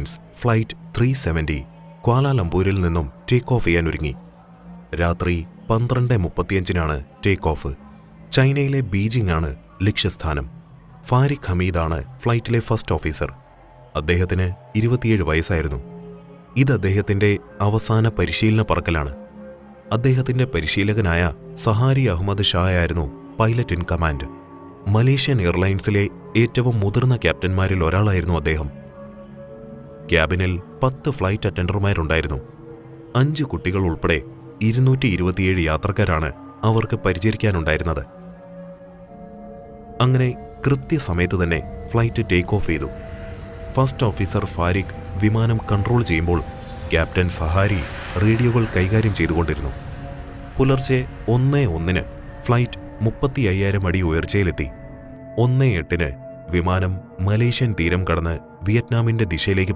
Airlines flight 370 ക്വാലാലംപൂരിൽ നിന്നും take off ചെയ്യാനൊരുങ്ങി. രാത്രി 12:35 take off. ചൈനയിലെ ബീജിംഗ് ആണ് ലക്ഷ്യസ്ഥാനം. Fariq ഹമീദാണ് ഫ്ലൈറ്റിലെ first officer. അദ്ദേഹത്തിന് 27 വയസ്സായിരുന്നു. ഇത് അദ്ദേഹത്തിന്റെ അവസാന പരിശീലന പറക്കലാണ്. അദ്ദേഹത്തിന്റെ പരിശീലകനായ സഹാരി അഹമ്മദ് ഷായായിരുന്നു പൈലറ്റ് ഇൻ കമാൻഡ്. മലേഷ്യൻ എയർലൈൻസിലെ ഏറ്റവും മുതിർന്ന ക്യാപ്റ്റന്മാരിൽ ഒരാളായിരുന്നു അദ്ദേഹം. ക്യാബിനിൽ 10 ഫ്ലൈറ്റ് അറ്റൻഡർമാരുണ്ടായിരുന്നു. 5 കുട്ടികൾ ഉൾപ്പെടെ 227 യാത്രക്കാരാണ് അവർക്ക് പരിചരിക്കാനുണ്ടായിരുന്നത്. അങ്ങനെ കൃത്യസമയത്ത് തന്നെ ഫ്ലൈറ്റ് ടേക്ക് ഓഫ് ചെയ്തു. ഫസ്റ്റ് ഓഫീസർ ഫാരിഖ് വിമാനം കൺട്രോൾ ചെയ്യുമ്പോൾ ക്യാപ്റ്റൻ സഹാരി റേഡിയോകൾ കൈകാര്യം ചെയ്തുകൊണ്ടിരുന്നു. പുലർച്ചെ 1:01 ഫ്ലൈറ്റ് 35,000 അടി ഉയർച്ചയിലെത്തി. 1:08 വിമാനം മലേഷ്യൻ തീരം കടന്ന് വിയറ്റ്നാമിന്റെ ദിശയിലേക്ക്